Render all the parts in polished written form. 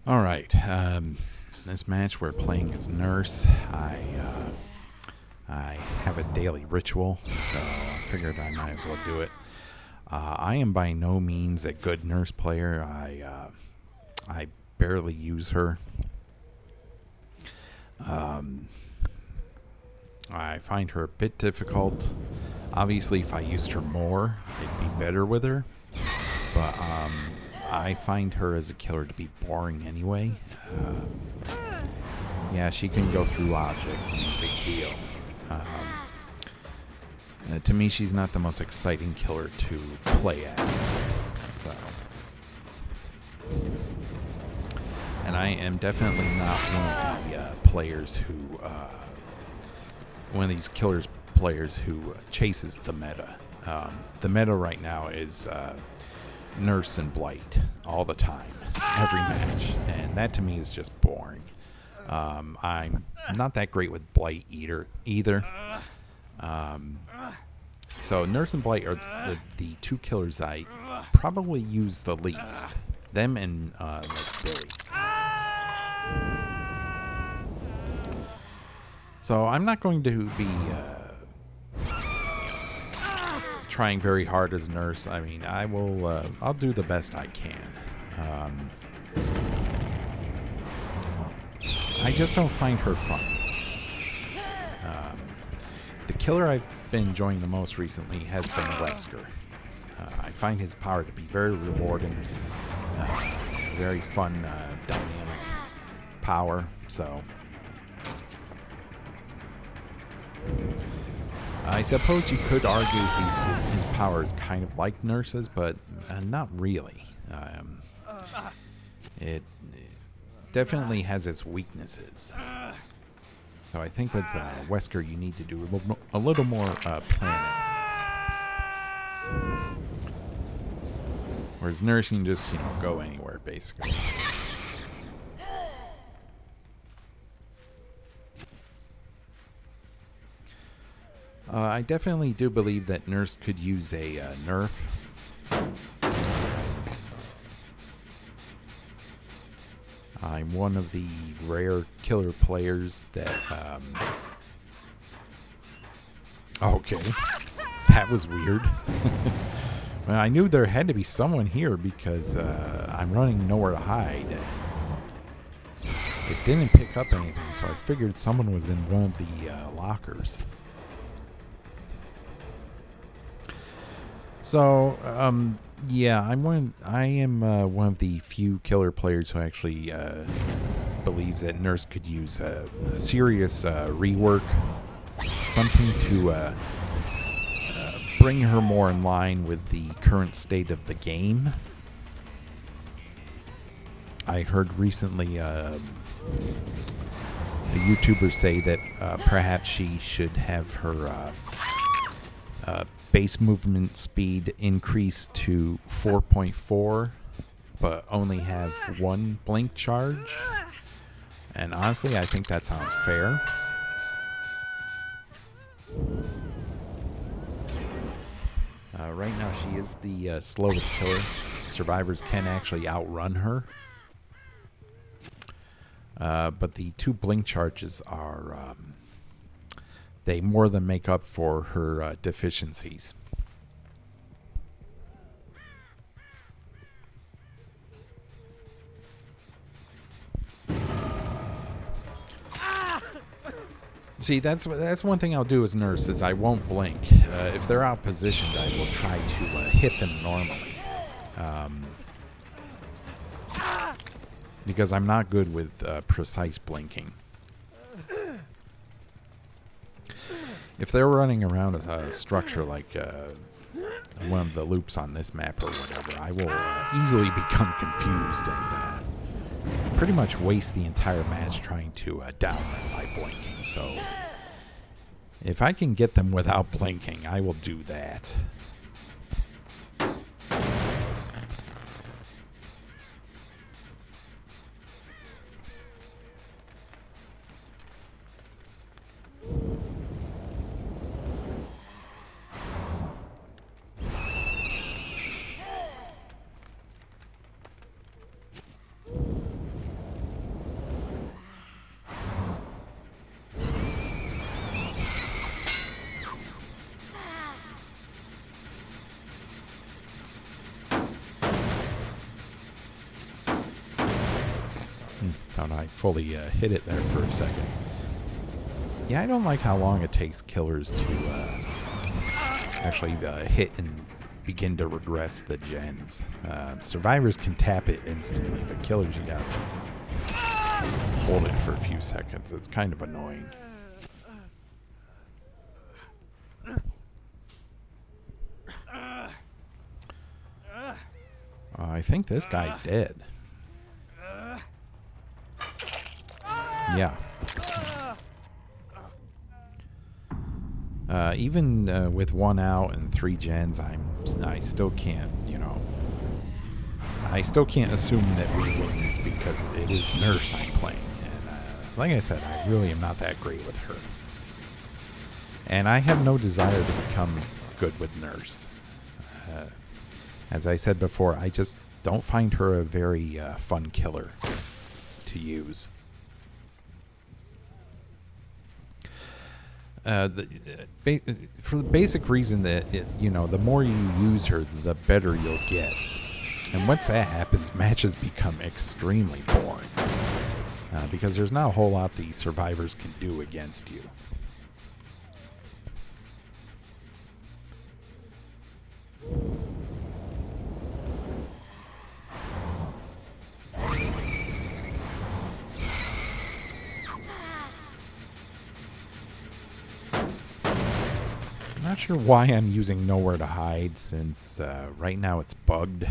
All right. This match we're playing as Nurse. I have a daily ritual, so I figured I might as well do it. I am by no means a good Nurse player. I barely use her. I find her a bit difficult. Obviously, if I used her more, I'd be better with her. But I find her as a killer to be boring anyway. Yeah, she can go through objects, no big deal. To me, she's not the most exciting killer to play as. So, and I am definitely not one of the players who, one of these killers players who chases the meta. The meta right now is Nurse and Blight all the time, every match, and that to me is just boring. I'm not that great with Blight either. So Nurse and Blight are the two killers I probably use the least. Them and Miss Billy. So I'm not going to be trying very hard as Nurse. I mean, I'll do the best I can. I just don't find her fun. The killer I've been enjoying the most recently has been Wesker. I find his power to be very rewarding, very fun, dynamic power. So I suppose you could argue his power is kind of like Nurse's, but not really. It definitely has its weaknesses. So I think with Wesker, you need to do a little more planning. Whereas Nurse, you can just, go anywhere, basically. I definitely do believe that Nurse could use a nerf. I'm one of the rare killer players that... Okay. That was weird. Well, I knew there had to be someone here because I'm running nowhere to hide. It didn't pick up anything, so I figured someone was in one of the lockers. So, yeah, I am one of the few killer players who actually believes that Nurse could use a serious rework, something to bring her more in line with the current state of the game. I heard recently a YouTuber say that perhaps she should have her base movement speed increased to 4.4, but only have one blink charge. And honestly, I think that sounds fair. Right now, she is the slowest killer. Survivors can actually outrun her. But the two blink charges are... they more than make up for her deficiencies. See, that's one thing I'll do as Nurse is I won't blink. If they're out positioned, I will try to hit them normally. Because I'm not good with precise blinking. If they're running around a structure like one of the loops on this map or whatever, I will easily become confused and pretty much waste the entire match trying to down them by blinking. So if I can get them without blinking, I will do that. thought I fully hit it there for a second. Yeah, I don't like how long it takes killers to actually hit and begin to regress the gens. Survivors can tap it instantly, but killers, you gotta hold it for a few seconds. It's kind of annoying. I think this guy's dead. Yeah. Even with 1 out and 3 gens, I still can't, I still can't assume that we win this because it is Nurse I'm playing. And like I said, I really am not that great with her. And I have no desire to become good with Nurse. As I said before, I just don't find her a very fun killer to use. For the basic reason that the more you use her, the better you'll get. And once that happens, matches become extremely boring because there's not a whole lot the survivors can do against you. Not sure why I'm using Nowhere to Hide since right now it's bugged.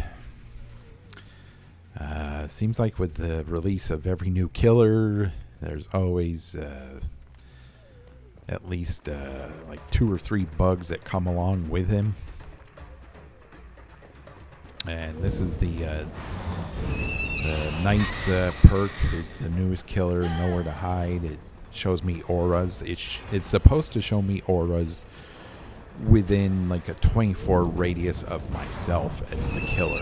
Seems like with the release of every new killer, there's always at least like 2 or 3 bugs that come along with him. And this is the Knight's perk, who's the newest killer, Nowhere to Hide. It shows me auras. It's supposed to show me auras within like a 24 radius of myself as the killer.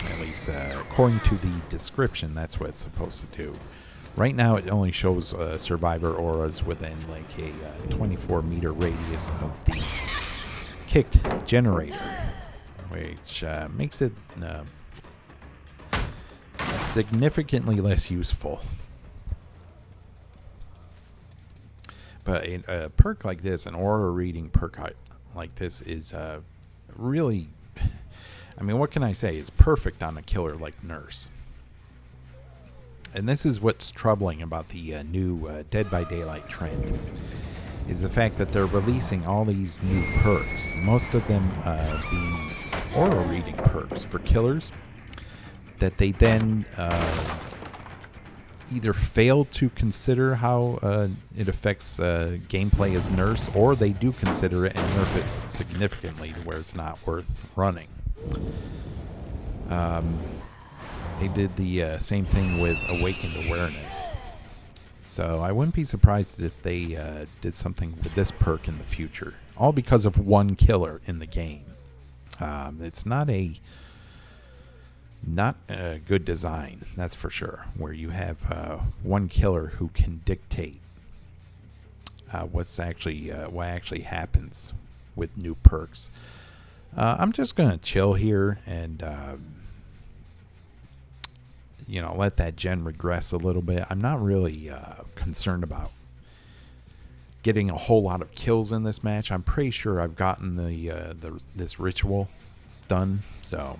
At least according to the description, that's what it's supposed to do. Right now it only shows survivor auras within like a 24 meter radius of the kicked generator, which makes it significantly less useful. But a perk like this, an aura reading perk like this, is really, I mean, what can I say? It's perfect on a killer like Nurse. And this is what's troubling about the new Dead by Daylight trend, is the fact that they're releasing all these new perks, most of them being aura reading perks for killers, that they then either fail to consider how it affects gameplay as Nurse, or they do consider it and nerf it significantly to where it's not worth running. They did the same thing with Awakened Awareness. So I wouldn't be surprised if they did something with this perk in the future. All because of one killer in the game. It's not a good design, that's for sure, where you have one killer who can dictate what actually happens with new perks. I'm just gonna chill here and let that gen regress a little bit. I'm not really concerned about getting a whole lot of kills in this match. I'm pretty sure I've gotten this ritual done, so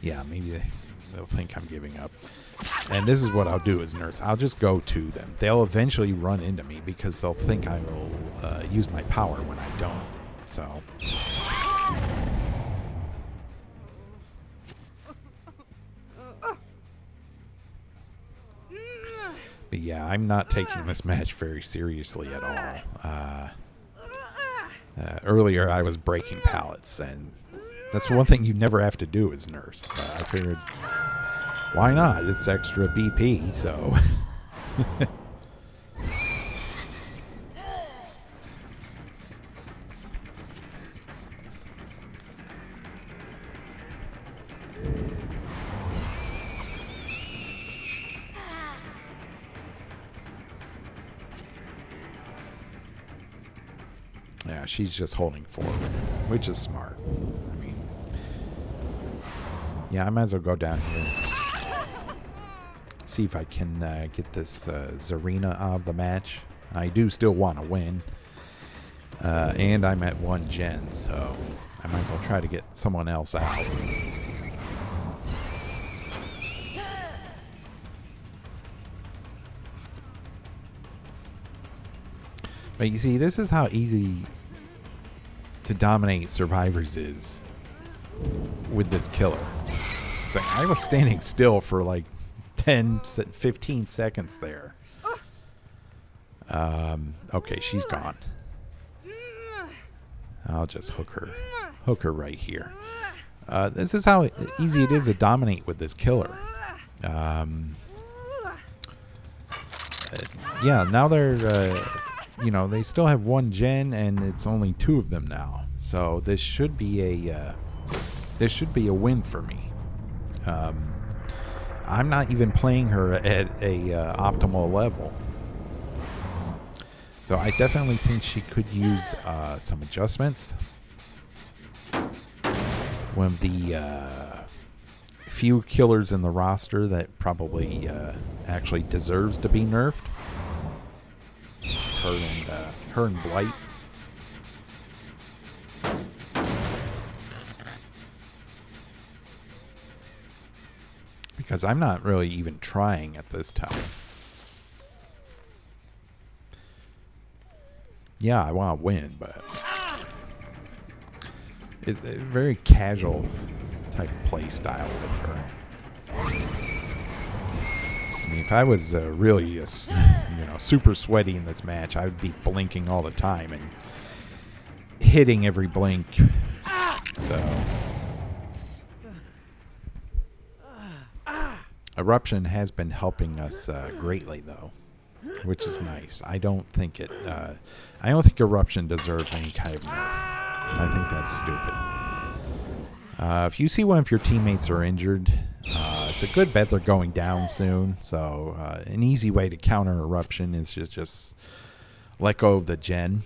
yeah, maybe they'll think I'm giving up. And this is what I'll do as Nurse. I'll just go to them. They'll eventually run into me because they'll think I will use my power when I don't. So but yeah, I'm not taking this match very seriously at all. Earlier I was breaking pallets, and that's one thing you never have to do as Nurse. I figured, why not? It's extra BP, so. Yeah, she's just holding forward, which is smart. I mean, yeah, I might as well go down here. see if I can get this Zarina out of the match. I do still want to win. And I'm at 1 gen, so I might as well try to get someone else out. But you see, this is how easy to dominate survivors is with this killer. It's like I was standing still for like 10, 15 seconds there. Okay, she's gone. I'll just hook her right here. This is how easy it is to dominate with this killer. Yeah, now they're, you know, they still have 1 gen, and it's only 2 of them now. So this should be a win for me. I'm not even playing her at a optimal level. So I definitely think she could use some adjustments. One of the few killers in the roster that probably actually deserves to be nerfed. Her and Blight. Because I'm not really even trying at this time. Yeah, I want to win, but it's a very casual type play style with her. I mean, if I was really, super sweaty in this match, I would be blinking all the time and hitting every blink. So, Eruption has been helping us greatly, though, which is nice. I don't think Eruption deserves any kind of nerf. I think that's stupid. If you see one of your teammates are injured, it's a good bet they're going down soon. So an easy way to counter Eruption is just let go of the gen.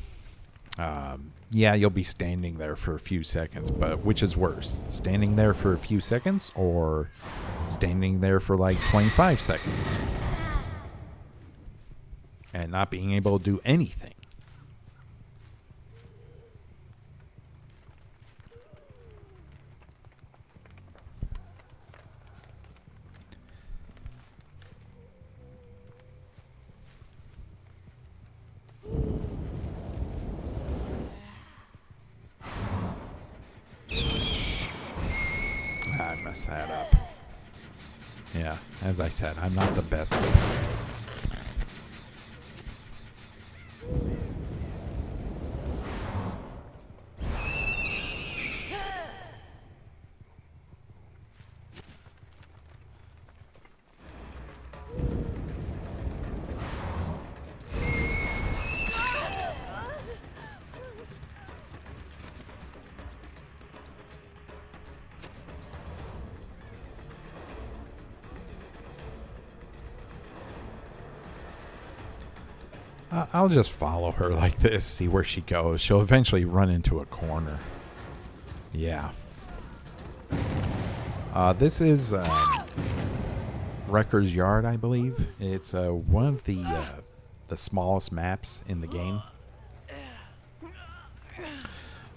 Yeah, you'll be standing there for a few seconds, but which is worse? Standing there for a few seconds or standing there for like 25 seconds and not being able to do anything? I messed that up. Yeah, as I said, I'm not the best. I'll just follow her like this, see where she goes. She'll eventually run into a corner. Yeah. This is Wrecker's Yard, I believe. It's one of the smallest maps in the game.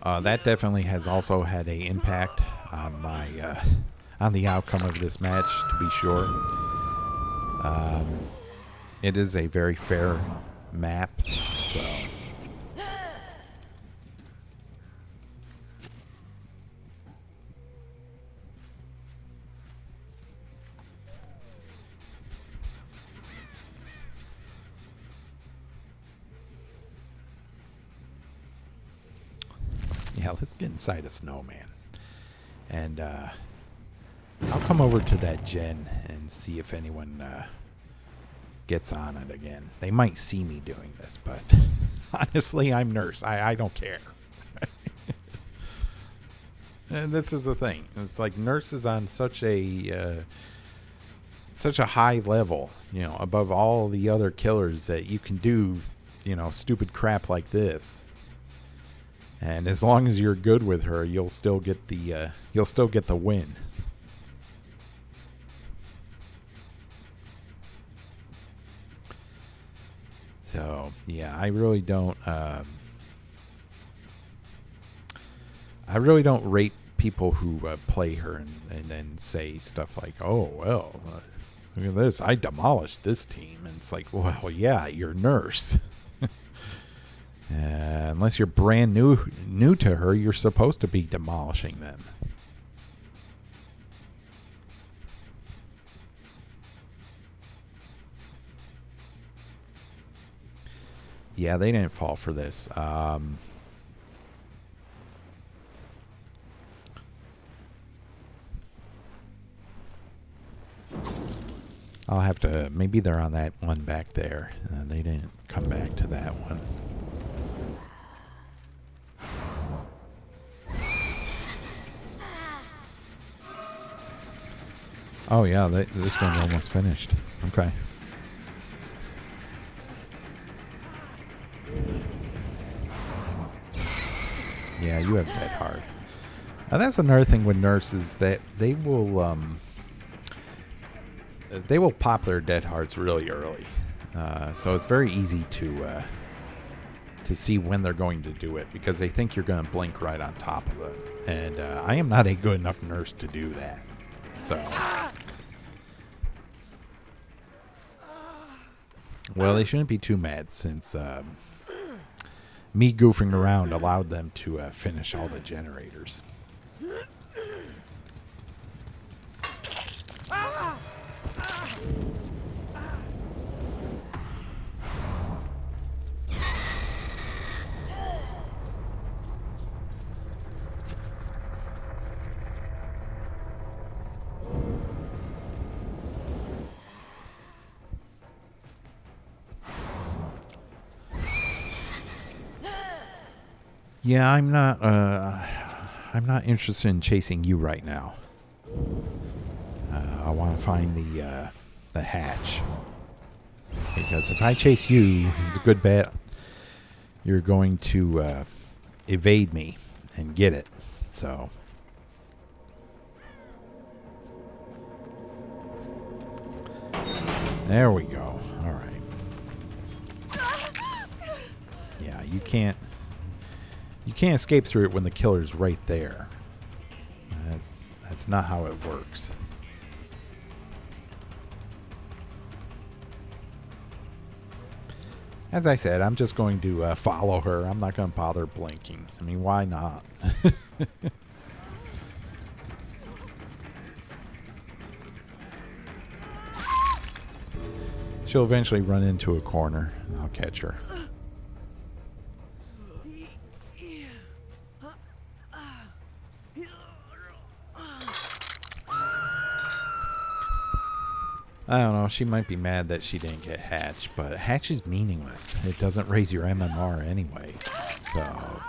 That definitely has also had an impact on my on the outcome of this match, to be sure. It is a very fair map, so yeah, let's get inside a snowman, and I'll come over to that gen and see if anyone gets on it again. They might see me doing this, but honestly, I'm Nurse. I don't care. And this is the thing. It's like Nurse is on such a high level, above all the other killers, that you can do, stupid crap like this. And as long as you're good with her, you'll still get the win. So yeah, I really don't. I really don't rate people who play her and then say stuff like, "Oh well, look at this! I demolished this team." And it's like, well, yeah, you're Nurse. Unless you're brand new to her, you're supposed to be demolishing them. Yeah, they didn't fall for this. I'll have to... Maybe they're on that one back there. They didn't come back to that one. Oh, yeah, this one's almost finished. Okay. Yeah, you have Dead Hard. Now, that's another thing with nurses, that they will pop their Dead Hearts really early. So it's very easy to see when they're going to do it, because they think you're going to blink right on top of them. And I am not a good enough nurse to do that. So... Well, they shouldn't be too mad, since me goofing around allowed them to finish all the generators. Yeah, I'm not interested in chasing you right now. I want to find the hatch, because if I chase you, it's a good bet you're going to evade me and get it. So there we go. All right. Yeah, you can't escape through it when the killer's right there. That's not how it works. As I said, I'm just going to follow her. I'm not going to bother blinking. I mean, why not? She'll eventually run into a corner, and I'll catch her. I don't know. She might be mad that she didn't get Hatch, but Hatch is meaningless. It doesn't raise your MMR anyway. So,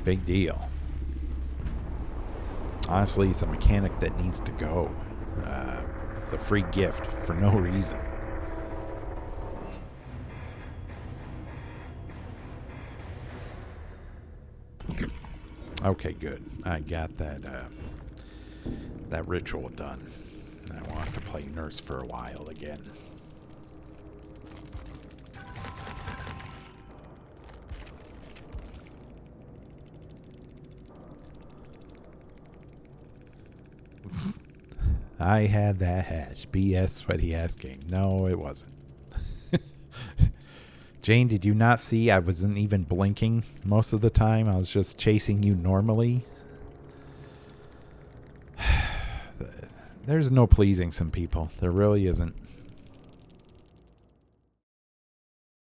big deal. Honestly, it's a mechanic that needs to go. It's a free gift for no reason. Okay, good. I got that ritual done. I won't have to play Nurse for a while again. I had that hatch. BS sweaty ass game. No, it wasn't. Jane, did you not see I wasn't even blinking most of the time? I was just chasing you normally. There's no pleasing some people. There really isn't.